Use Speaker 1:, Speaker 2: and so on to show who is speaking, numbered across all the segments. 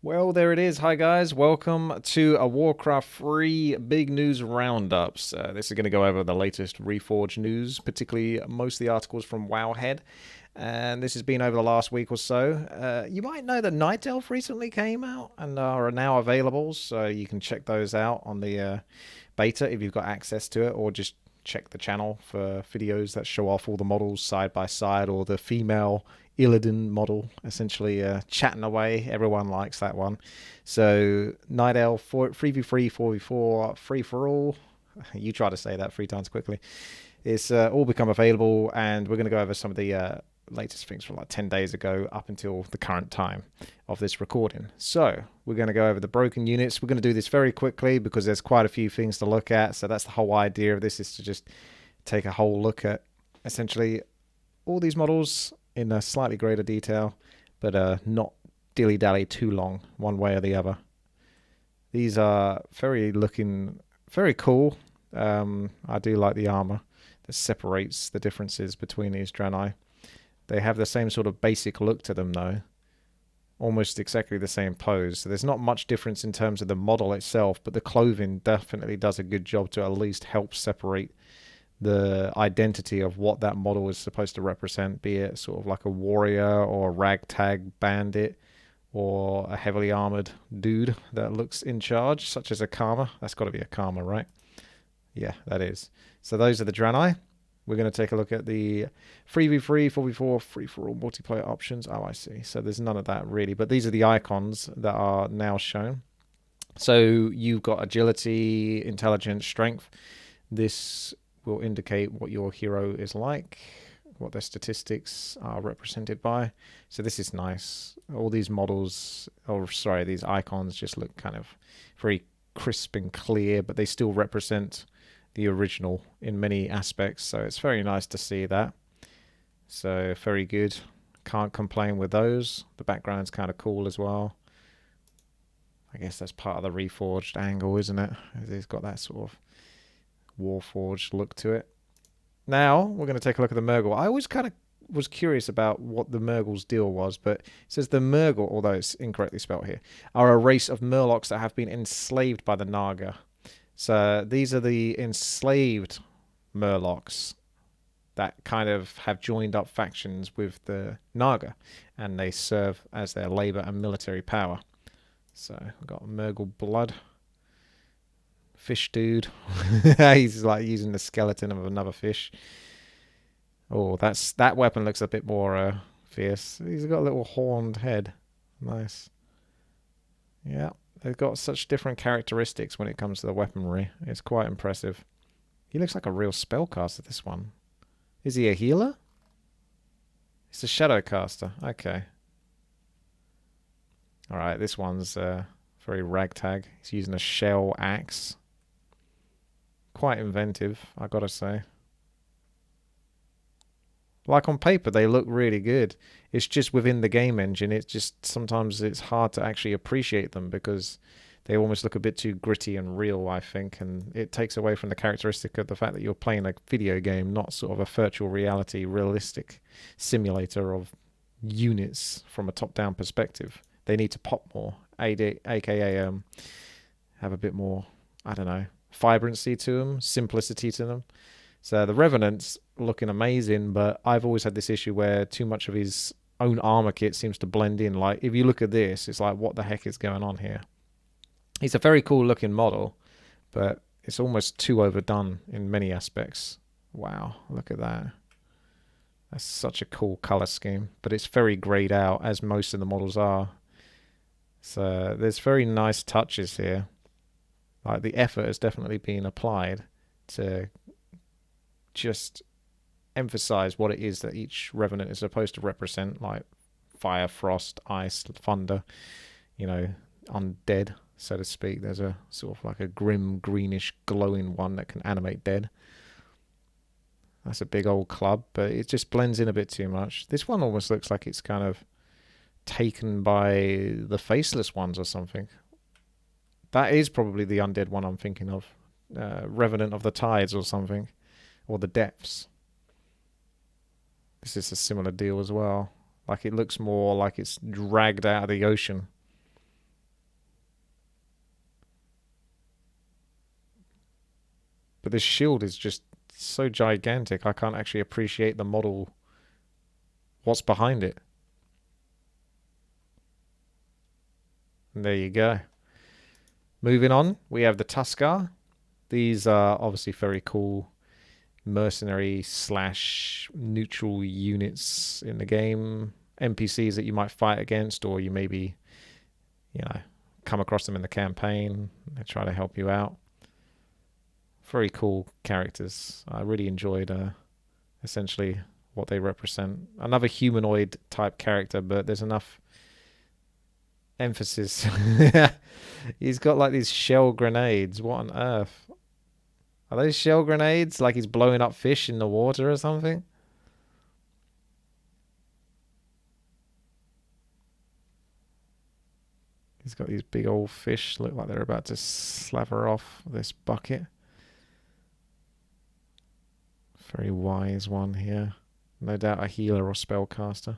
Speaker 1: Well, there it is. Hi, guys. Welcome to a Warcraft 3 big news roundups. This is going to go over the latest Reforged news, particularly most of the articles from Wowhead. And this has been over the last week or so. You might know that Night Elf recently came out and are now available, so you can check those out on the beta if you've got access to it, or just check the channel for videos that show off all the models side by side, or the female Illidan model essentially chatting away. Everyone likes that one. So Night Elf 3v3, 4v4, free for all. You try to say that 3 times quickly. It's all become available, and we're going to go over some of the latest things from like 10 days ago up until the current time of this recording. So we're going to go over the broken units. We're going to do this very quickly because there's quite a few things to look at. So that's the whole idea of this, is to just take a whole look at essentially all these models in a slightly greater detail, but not dilly-dally too long one way or the other. These are looking very cool. I do like the armor that separates the differences between these Draenei. They have the same sort of basic look to them, though. Almost exactly the same pose. So there's not much difference in terms of the model itself, but the clothing definitely does a good job to at least help separate the identity of what that model is supposed to represent, be it sort of like a warrior or a ragtag bandit or a heavily armored dude that looks in charge, such as a Karma. That's got to be a Karma, right? Yeah, that is. So those are the Draenei. We're going to take a look at the 3v3, 4v4, free-for-all multiplayer options. Oh, I see. So there's none of that really, but these are the icons that are now shown. So you've got agility, intelligence, strength. This will indicate what your hero is like, what their statistics are represented by. So this is nice. All these models, these icons just look kind of very crisp and clear, but they still represent the original in many aspects. So it's very nice to see that. So very good. Can't complain with those. The background's kind of cool as well. I guess that's part of the Reforged angle, isn't it? It's got that sort of Warforged look to it. Now we're going to take a look at the Mur'Gul. I always kind of was curious about what the Mur'Gul's deal was, but it says the Mur'Gul, although it's incorrectly spelled here, are a race of Murlocs that have been enslaved by the Naga. So these are the enslaved Murlocs that kind of have joined up factions with the Naga, and they serve as their labor and military power. So we've got Mur'Gul blood. Fish dude. He's like using the skeleton of another fish. Oh, that weapon looks a bit more fierce. He's got a little horned head. Nice. Yeah, they've got such different characteristics when it comes to the weaponry. It's quite impressive. He looks like a real spellcaster, this one. Is he a healer? He's a shadowcaster. Okay. Alright, this one's very ragtag. He's using a shell axe. Quite inventive, I gotta say. Like on paper, they look really good. It's just within the game engine, it's just sometimes it's hard to actually appreciate them because they almost look a bit too gritty and real, I think, and it takes away from the characteristic of the fact that you're playing a video game, not sort of a virtual reality, realistic simulator of units from a top-down perspective. They need to pop more, aka have a bit more, I don't know, vibrancy to them, simplicity to them. So the Revenant's looking amazing, but I've always had this issue where too much of his own armor kit seems to blend in. Like, if you look at this, it's like, what the heck is going on here? He's a very cool looking model, but it's almost too overdone in many aspects. Wow, look at that. That's such a cool color scheme, but it's very grayed out, as most of the models are. So there's very nice touches here. Like, the effort has definitely been applied to just emphasize what it is that each Revenant is supposed to represent, like fire, frost, ice, thunder, undead, so to speak. There's a sort of like a grim, greenish, glowing one that can animate dead. That's a big old club, but it just blends in a bit too much. This one almost looks like it's kind of taken by the faceless ones or something. That is probably the undead one I'm thinking of. Revenant of the Tides or something. Or the Depths. This is a similar deal as well. Like, it looks more like it's dragged out of the ocean. But this shield is just so gigantic, I can't actually appreciate the model, what's behind it. And there you go. Moving on, we have the Tuskarr. These are obviously very cool mercenary slash neutral units in the game. NPCs that you might fight against, or you maybe, you know, come across them in the campaign. They try to help you out. Very cool characters. I really enjoyed essentially what they represent. Another humanoid type character, but there's enough emphasis. He's got like these shell grenades. What on earth? Are those shell grenades? Like he's blowing up fish in the water or something? He's got these big old fish. Look like they're about to slaver off this bucket. Very wise one here. No doubt a healer or spellcaster.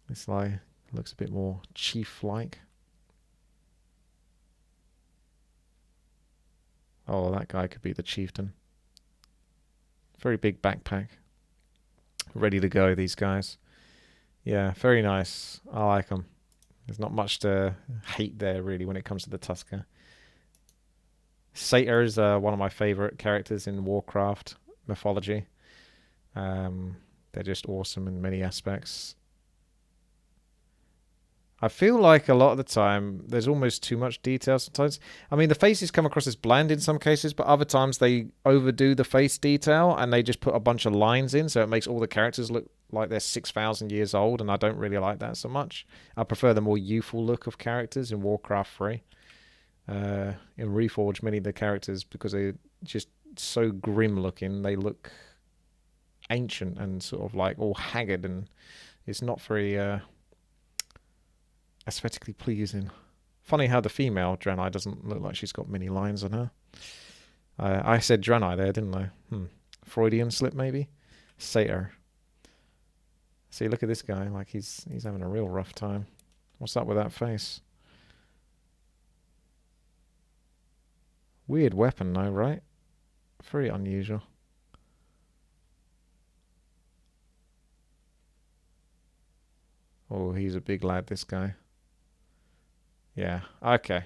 Speaker 1: This guy looks a bit more chief-like. Oh, that guy could be the chieftain. Very big backpack. Ready to go, these guys. Yeah, very nice. I like them. There's not much to hate there, really, when it comes to the Tuskarr. Satyrs are one of my favorite characters in Warcraft mythology. They're just awesome in many aspects. I feel like a lot of the time there's almost too much detail sometimes. I mean, the faces come across as bland in some cases, but other times they overdo the face detail and they just put a bunch of lines in, so it makes all the characters look like they're 6,000 years old, and I don't really like that so much. I prefer the more youthful look of characters in Warcraft 3. In Reforged, many of the characters, because they're just so grim looking, they look ancient and sort of like all haggard, and it's not very aesthetically pleasing. Funny how the female Draenei doesn't look like she's got many lines on her. I said Draenei there, didn't I? Freudian slip, maybe? Satyr. See, look at this guy. Like, he's having a real rough time. What's up with that face? Weird weapon, though, right? Very unusual. Oh, he's a big lad, this guy. Yeah, okay.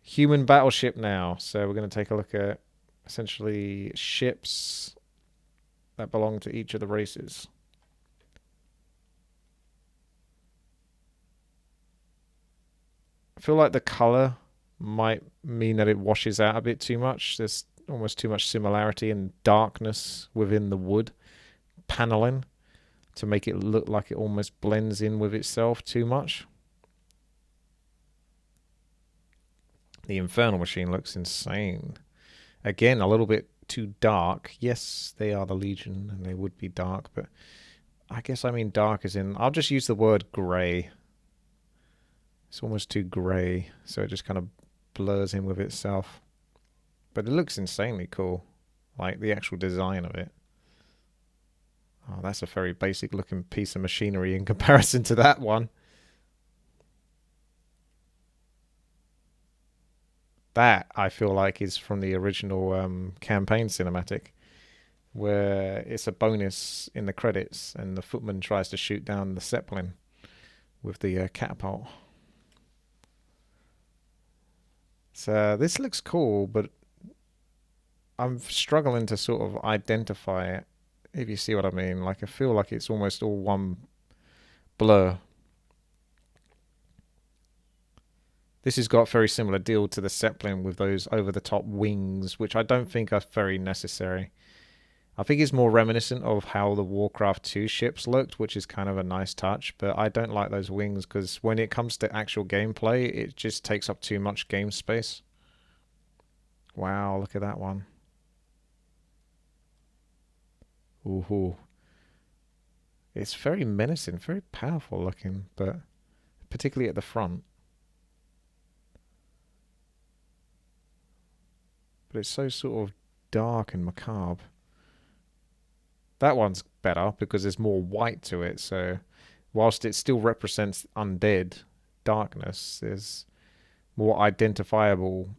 Speaker 1: Human battleship now. So we're going to take a look at essentially ships that belong to each of the races. I feel like the color might mean that it washes out a bit too much. There's almost too much similarity and darkness within the wood paneling to make it look like it almost blends in with itself too much. The Infernal Machine looks insane. Again, a little bit too dark. Yes, they are the Legion and they would be dark, but I guess I mean dark as in, I'll just use the word grey. It's almost too grey, so it just kind of blurs in with itself. But it looks insanely cool, like the actual design of it. Oh, that's a very basic looking piece of machinery in comparison to that one. That, I feel like, is from the original campaign cinematic, where it's a bonus in the credits and the footman tries to shoot down the Zeppelin with the catapult. So this looks cool, but I'm struggling to sort of identify it, if you see what I mean. Like, I feel like it's almost all one blur. This has got a very similar deal to the Zeppelin with those over-the-top wings, which I don't think are very necessary. I think it's more reminiscent of how the Warcraft 2 ships looked, which is kind of a nice touch, but I don't like those wings because when it comes to actual gameplay, it just takes up too much game space. Wow, look at that one. Ooh. It's very menacing, very powerful looking, but particularly at the front. But it's so sort of dark and macabre. That one's better because there's more white to it, so whilst it still represents undead darkness, there's more identifiable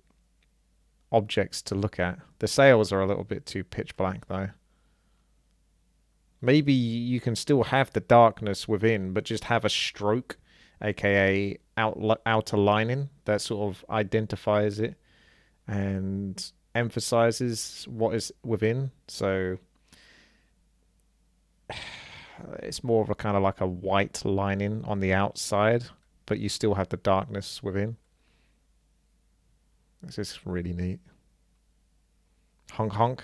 Speaker 1: objects to look at. The sails are a little bit too pitch black though. Maybe you can still have the darkness within, but just have a stroke, aka outer lining, that sort of identifies it and emphasizes what is within. So it's more of a kind of like a white lining on the outside, but you still have the darkness within. This is really neat. Honk honk.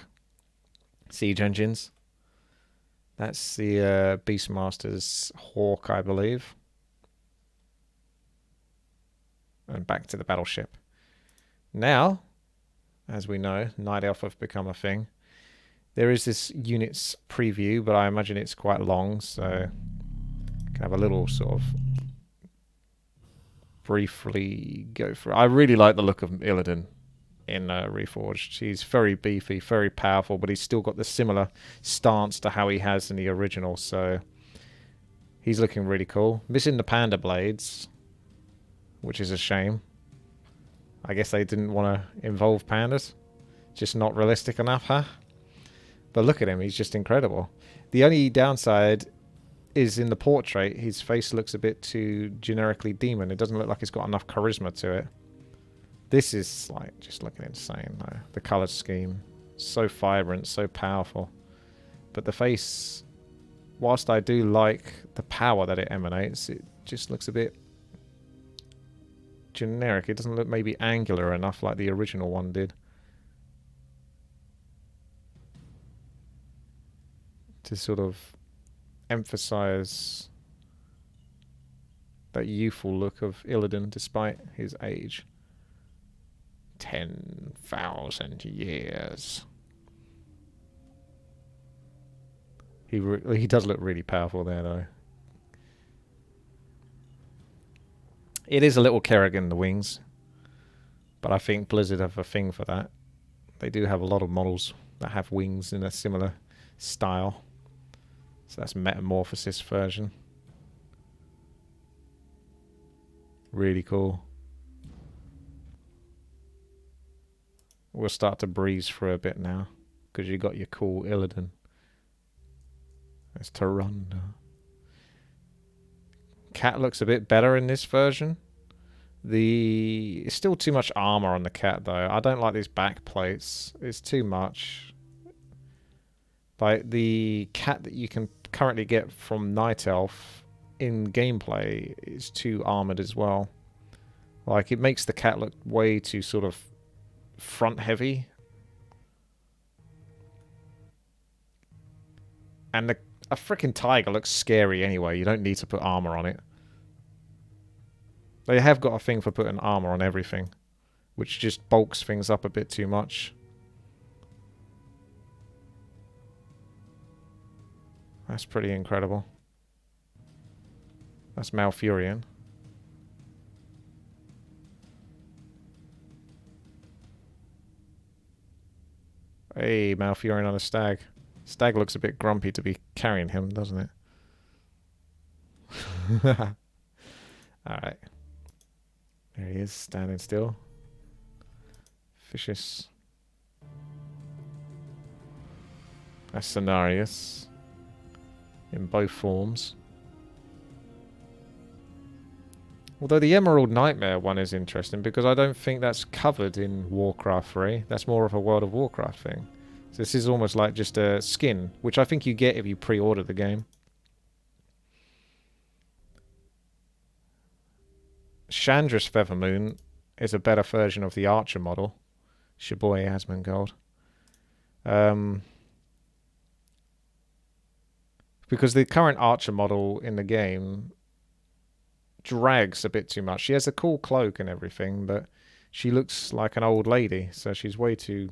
Speaker 1: Siege engines. That's the Beastmaster's Hawk, I believe. And back to the battleship. Now, as we know, Night Elf have become a thing. There is this unit's preview, but I imagine it's quite long, so I can have a little sort of briefly go through. I really like the look of Illidan in Reforged. He's very beefy, very powerful, but he's still got the similar stance to how he has in the original, so he's looking really cool. Missing the panda blades, which is a shame. I guess they didn't want to involve pandas. Just not realistic enough, huh? But look at him, he's just incredible. The only downside is in the portrait, his face looks a bit too generically demon. It doesn't look like it's got enough charisma to it. This is like just looking insane though. The color scheme, so vibrant, so powerful. But the face, whilst I do like the power that it emanates, it just looks a bit generic. It doesn't look maybe angular enough like the original one did. To sort of emphasize that youthful look of Illidan despite his age. 10,000 years. He does look really powerful there though. It is a little Kerrigan, the wings, but I think Blizzard have a thing for that. They do have a lot of models that have wings in a similar style. So that's Metamorphosis version. Really cool. We'll start to breeze through a bit now, because you got your cool Illidan. There's Tyrande. Cat looks a bit better in this version. It's still too much armor on the cat though. I don't like these back plates. It's too much. Like the cat that you can currently get from Night Elf in gameplay is too armored as well. Like it makes the cat look way too sort of front heavy. And a freaking tiger looks scary anyway. You don't need to put armor on it. They have got a thing for putting armor on everything, which just bulks things up a bit too much. That's pretty incredible. That's Malfurion. Hey, Malfurion on a stag. Stag looks a bit grumpy to be carrying him, doesn't it? Alright. There he is, standing still. Vicious. That's Cenarius. In both forms. Although the Emerald Nightmare one is interesting because I don't think that's covered in Warcraft 3. That's more of a World of Warcraft thing. So this is almost like just a skin, which I think you get if you pre-order the game. Chandra's Feathermoon is a better version of the Archer model. It's your boy Asmongold. Because the current Archer model in the game drags a bit too much. She has a cool cloak and everything, but she looks like an old lady, so she's way too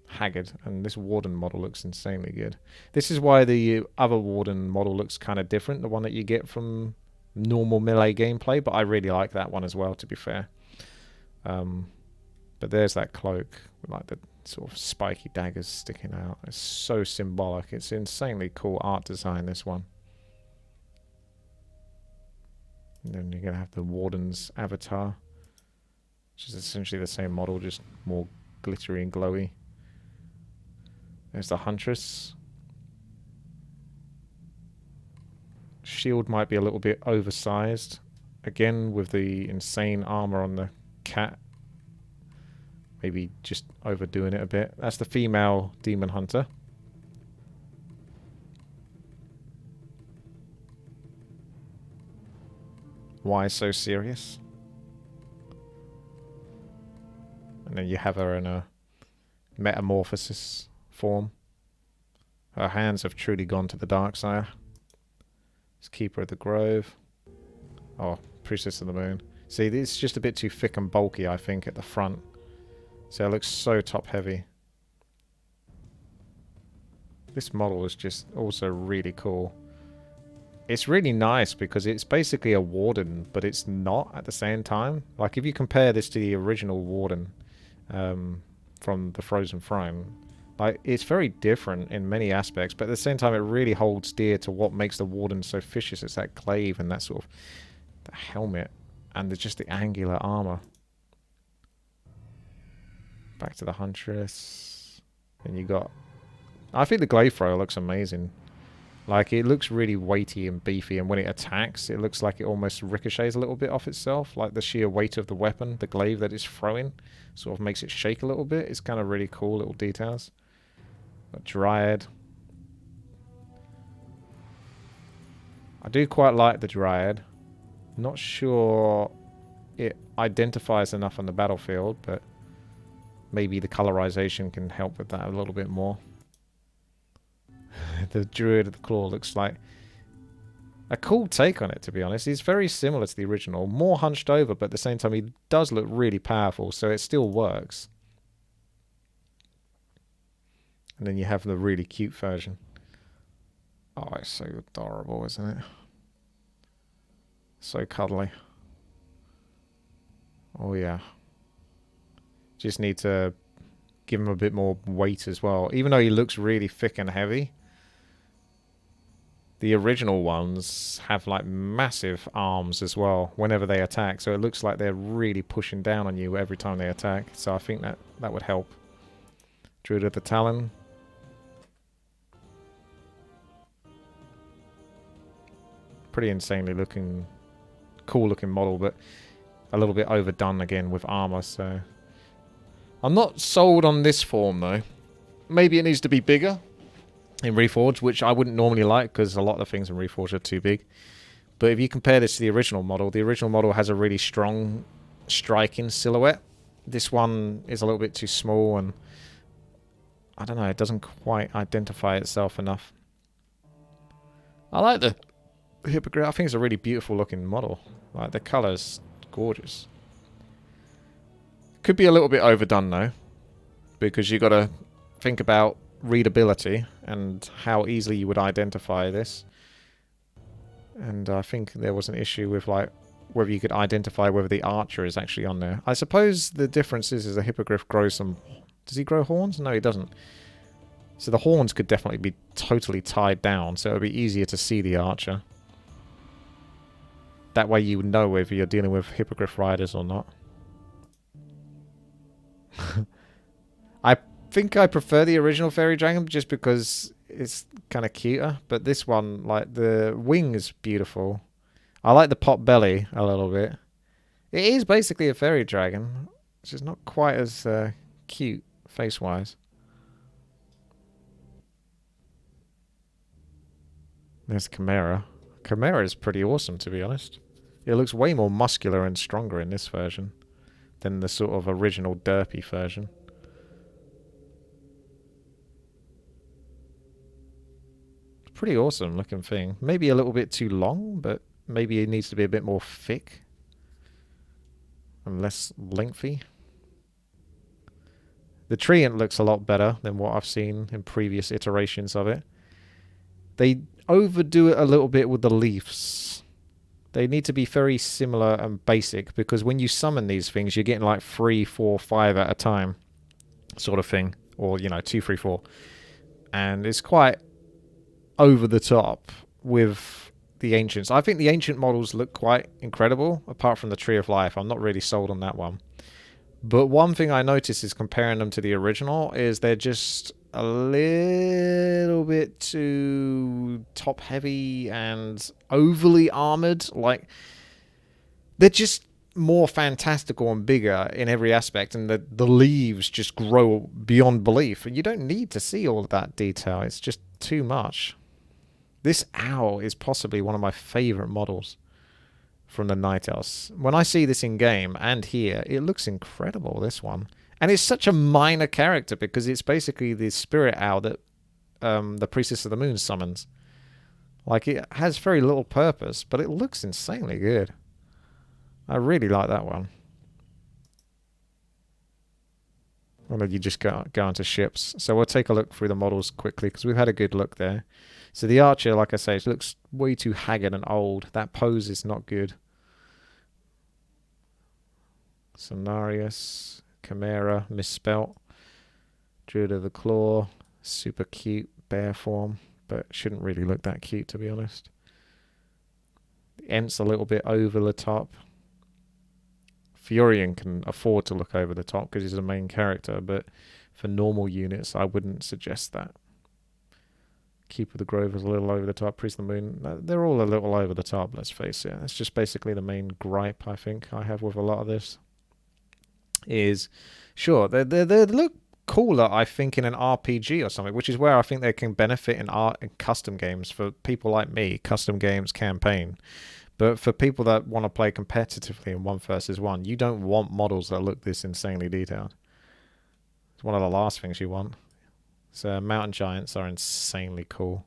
Speaker 1: haggard, and this Warden model looks insanely good. This is why the other Warden model looks kind of different, the one that you get from normal melee gameplay, but I really like that one as well, to be fair. But there's that cloak with like the sort of spiky daggers sticking out. It's so symbolic. It's insanely cool art design, this one. And then you're going to have the Warden's avatar. which is essentially the same model, just more glittery and glowy. There's the Huntress. Shield might be a little bit oversized. Again, with the insane armor on the cat. Maybe just overdoing it a bit. That's the female Demon Hunter. Why so serious? And then you have her in a metamorphosis form. Her hands have truly gone to the dark side. It's Keeper of the Grove. Oh, Priestess of the Moon. See, this is just a bit too thick and bulky, I think, at the front. So it looks so top heavy. This model is just also really cool. It's really nice because it's basically a Warden, but it's not at the same time. Like, if you compare this to the original Warden from the Frozen Throne, like, it's very different in many aspects, but at the same time it really holds dear to what makes the Warden so vicious. It's that glaive and that sort of the helmet and just the angular armor. Back to the Huntress. And you got... I think the glaive thrower looks amazing. Like, it looks really weighty and beefy, and when it attacks, it looks like it almost ricochets a little bit off itself. Like, the sheer weight of the weapon, the glaive that it's throwing, sort of makes it shake a little bit. It's kind of really cool little details. Got Dryad. I do quite like the Dryad. Not sure it identifies enough on the battlefield, but maybe the colorization can help with that a little bit more. The Druid of the Claw looks like a cool take on it, to be honest. He's very similar to the original. More hunched over, but at the same time he does look really powerful, so it still works. And then you have the really cute version. Oh, it's so adorable, isn't it? So cuddly. Oh, yeah. Just need to give him a bit more weight as well. Even though he looks really thick and heavy, the original ones have like massive arms as well whenever they attack. So it looks like they're really pushing down on you every time they attack. So I think that would help. Druid of the Talon. Pretty insanely looking, cool looking model, but a little bit overdone again with armor, so... I'm not sold on this form, though. Maybe it needs to be bigger in Reforged, which I wouldn't normally like, because a lot of the things in Reforged are too big. But if you compare this to the original model has a really strong striking silhouette. This one is a little bit too small, and I don't know, it doesn't quite identify itself enough. I like the Hippogriff. I think it's a really beautiful looking model. Like, the colour's gorgeous. Could be a little bit overdone though, because you got to think about readability and how easily you would identify this. And I think there was an issue with like whether you could identify whether the archer is actually on there. I suppose the difference is a hippogriff grows some... Does he grow horns? No, he doesn't. So the horns could definitely be totally tied down, so it would be easier to see the archer. That way you would know whether you're dealing with hippogriff riders or not. I think I prefer the original fairy dragon just because it's kind of cuter, but this one, like, the wing is beautiful. I like the pot belly a little bit. It is basically a fairy dragon, which is not quite as cute face-wise. There's Chimera. Chimera is pretty awesome, to be honest. It looks way more muscular and stronger in this version than the sort of original derpy version. Pretty awesome looking thing. Maybe a little bit too long, but maybe it needs to be a bit more thick and less lengthy. The treant looks a lot better than what I've seen in previous iterations of it. They overdo it a little bit with the leaves. They need to be very similar and basic, because when you summon these things, you're getting like 3, 4, 5 at a time sort of thing. Or, you know, 2, 3, 4. And it's quite over the top with the ancients. I think the ancient models look quite incredible, apart from the Tree of Life. I'm not really sold on that one. But one thing I noticed is comparing them to the original is they're just a little bit too top heavy and overly armored. Like, they're just more fantastical and bigger in every aspect, and the leaves just grow beyond belief. And you don't need to see all of that detail. It's just too much. This owl is possibly one of my favorite models from the Night Elves. When I see this in game and here, it looks incredible, this one. And it's such a minor character because it's basically the spirit owl that the Priestess of the Moon summons. Like, it has very little purpose, but it looks insanely good. I really like that one. Or then you just go into ships. So we'll take a look through the models quickly because we've had a good look there. So the archer, like I say, it looks way too haggard and old. That pose is not good. Cenarius, Chimera, misspelt. Druid of the Claw, super cute, bear form, but shouldn't really look that cute, to be honest. The Ent's a little bit over the top. Furion can afford to look over the top because he's the main character, but for normal units, I wouldn't suggest that. Keeper of the Grove is a little over the top. Priest of the Moon, they're all a little over the top, let's face it. It's just basically the main gripe I think I have with a lot of this. Is, sure, they look cooler, I think, in an RPG or something, which is where I think they can benefit in art and custom games for people like me, custom games, campaign. But for people that want to play competitively in 1 versus 1, you don't want models that look this insanely detailed. It's one of the last things you want. So mountain giants are insanely cool.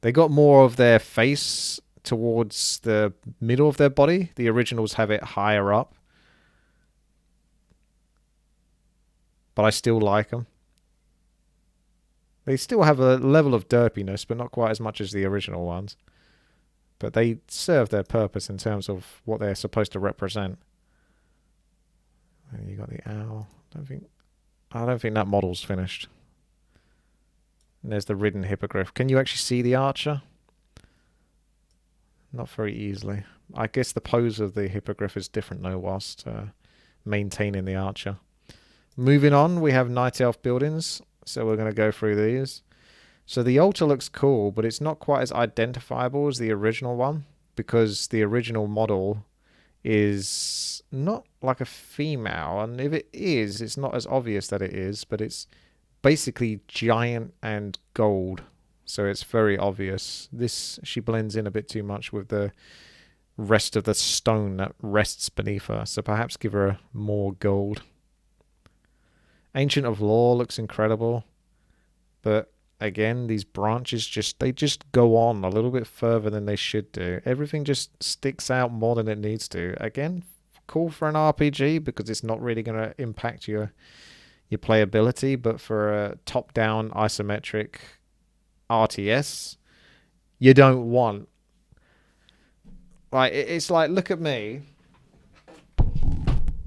Speaker 1: They got more of their face towards the middle of their body. The originals have it higher up. But I still like them. They still have a level of derpiness, but not quite as much as the original ones. But they serve their purpose in terms of what they're supposed to represent. And you got the owl. I don't think that model's finished. And there's the ridden hippogriff. Can you actually see the archer? Not very easily. I guess the pose of the hippogriff is different though, whilst maintaining the archer. Moving on, we have Night Elf buildings. So we're going to go through these. So the altar looks cool, but it's not quite as identifiable as the original one, because the original model is not like a female, and if it is, it's not as obvious that it is, but it's basically giant and gold, so it's very obvious. This, she blends in a bit too much with the rest of the stone that rests beneath her, so perhaps give her more gold. Ancient of Lore looks incredible, but again, these branches just go on a little bit further than they should do. Everything just sticks out more than it needs to. Again, cool for an RPG because it's not really going to impact your playability, but for a top-down isometric RTS, you don't want, like, it's like, look at me.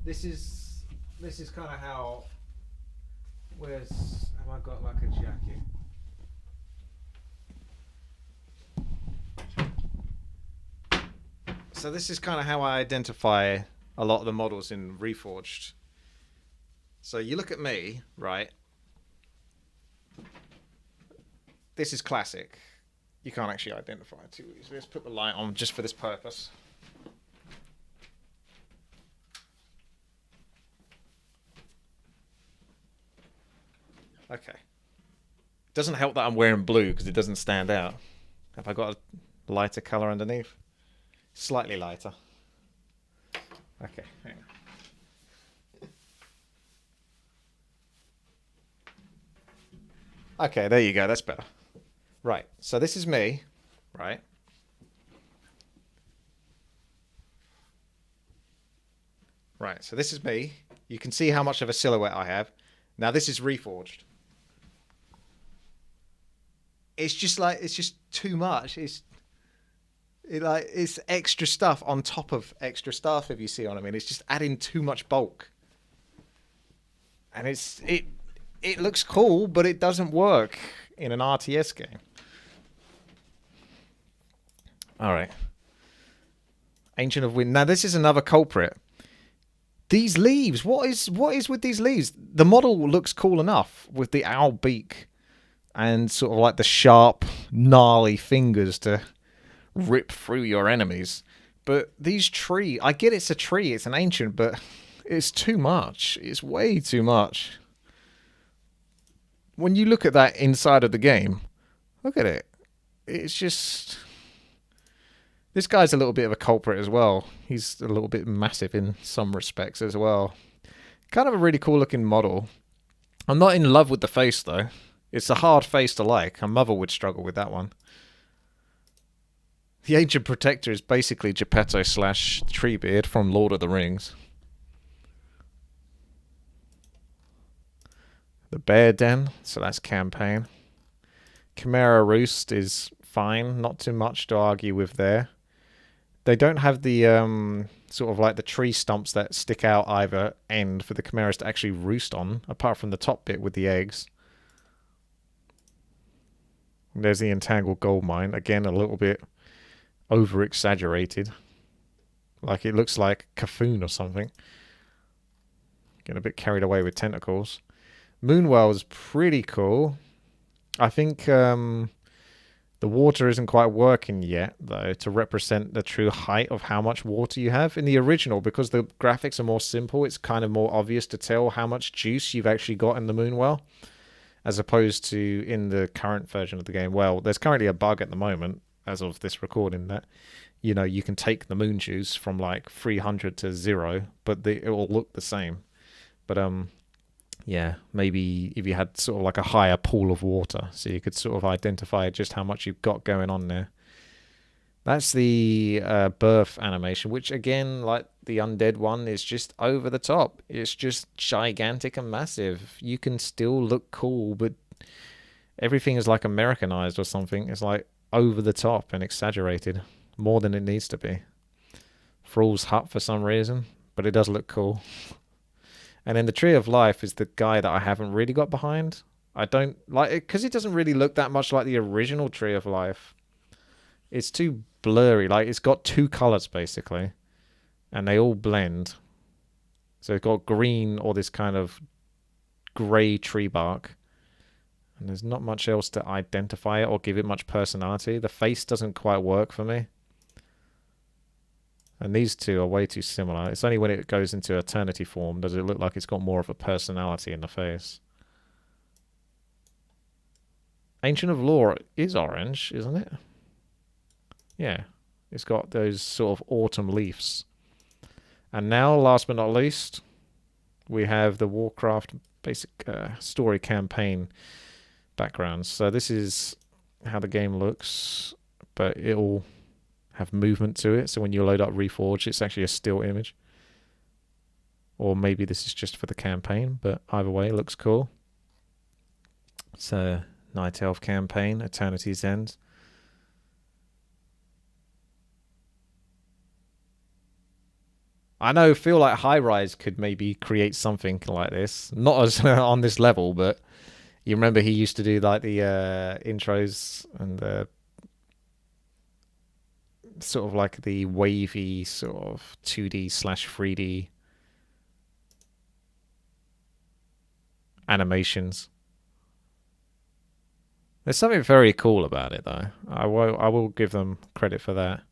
Speaker 1: This is kind of how. Have I got like a jacket? So this is kind of how I identify a lot of the models in Reforged. So you look at me, right? This is classic. You can't actually identify it too easily. Let's put the light on just for this purpose. Okay. Doesn't help that I'm wearing blue because it doesn't stand out. Have I got a lighter color underneath? Slightly lighter. Okay, hang on. Okay, there you go. That's better. Right, so this is me, right? Right, so this is me. You can see how much of a silhouette I have. Now this is Reforged. It's just too much. It's extra stuff on top of extra stuff, if you see what I mean. It's just adding too much bulk. And it looks cool, but it doesn't work in an RTS game. All right. Ancient of Wind. Now this is another culprit. These leaves, what is with these leaves? The model looks cool enough with the owl beak and sort of like the sharp, gnarly fingers to rip through your enemies. But these tree, I get it's a tree, it's an ancient, but it's too much. It's way too much. When you look at that inside of the game, look at it. It's just... This guy's a little bit of a culprit as well. He's a little bit massive in some respects as well. Kind of a really cool looking model. I'm not in love with the face though. It's a hard face to like. A mother would struggle with that one. The Ancient Protector is basically Geppetto / Treebeard from Lord of the Rings. The Bear Den, so that's campaign. Chimera Roost is fine, not too much to argue with there. They don't have the sort of like the tree stumps that stick out either end for the chimeras to actually roost on, apart from the top bit with the eggs. And there's the Entangled Gold Mine, again a little bit over exaggerated. Like it looks like Cthulhu or something. Getting a bit carried away with tentacles. Moonwell is pretty cool. I think the water isn't quite working yet, though, to represent the true height of how much water you have. In the original, because the graphics are more simple, it's kind of more obvious to tell how much juice you've actually got in the Moonwell, as opposed to in the current version of the game. Well, there's currently a bug at the moment, as of this recording, that, you know, you can take the moon juice from like 300 to 0, but it will look the same. But, yeah, maybe if you had sort of like a higher pool of water, so you could sort of identify just how much you've got going on there. That's the birth animation, which again, like the undead one, is just over the top. It's just gigantic and massive. You can still look cool, but everything is like Americanized or something. It's like over the top and exaggerated, more than it needs to be. Thrall's hut for some reason, but it does look cool. And then the Tree of Life is the guy that I haven't really got behind. I don't like it because it doesn't really look that much like the original Tree of Life. It's too blurry. Like, it's got two colors basically, and they all blend. So it's got green or this kind of gray tree bark, and there's not much else to identify it or give it much personality. The face doesn't quite work for me. And these two are way too similar. It's only when it goes into eternity form does it look like it's got more of a personality in the face. Ancient of Law is orange, isn't it? Yeah. It's got those sort of autumn leaves. And now, last but not least, we have the Warcraft basic story campaign backgrounds. So this is how the game looks, but it'll have movement to it, so when you load up Reforged, it's actually a still image. Or maybe this is just for the campaign, but either way, it looks cool. So, Night Elf campaign, Eternity's End. I feel like High Rise could maybe create something like this. Not as on this level, but you remember he used to do like the intros and the sort of like the wavy sort of 2D / 3D animations. There's something very cool about it, though. I will give them credit for that.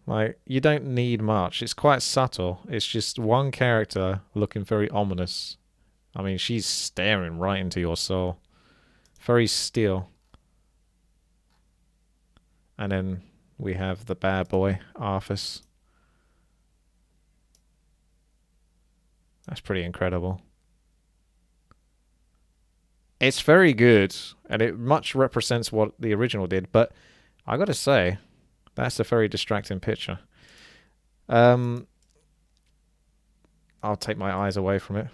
Speaker 1: Like, you don't need much. It's quite subtle. It's just one character looking very ominous. I mean, she's staring right into your soul. Very still. And then we have the bad boy, Arthas. That's pretty incredible. It's very good, and it much represents what the original did, but I gotta say, that's a very distracting picture. I'll take my eyes away from it.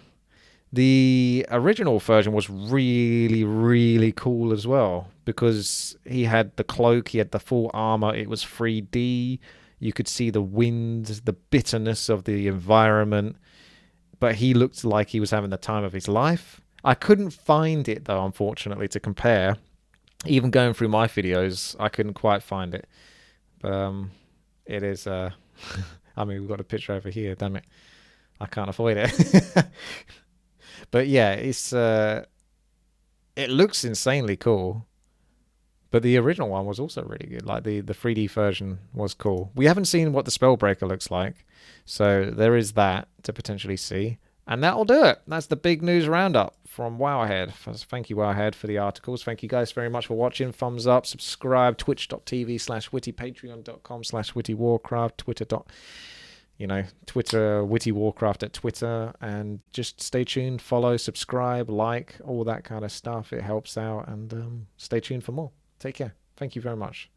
Speaker 1: The original version was really, really cool as well, because he had the cloak, he had the full armor, it was 3D, you could see the wind, the bitterness of the environment, but he looked like he was having the time of his life. I couldn't find it, though, unfortunately, to compare. Even going through my videos, I couldn't quite find it. It is. I mean, we've got a picture over here. Damn it, I can't avoid it. But yeah, it looks insanely cool. But the original one was also really good. Like the 3D version was cool. We haven't seen what the Spellbreaker looks like, so there is that to potentially see. And that'll do it. That's the big news roundup from Wowhead. Thank you, Wowhead, for the articles. Thank you guys very much for watching. Thumbs up, subscribe, twitch.tv/witty, patreon.com/witty warcraft, Twitter, Witty Warcraft at Twitter, and just stay tuned, follow, subscribe, like, all that kind of stuff. It helps out, and stay tuned for more. Take care. Thank you very much.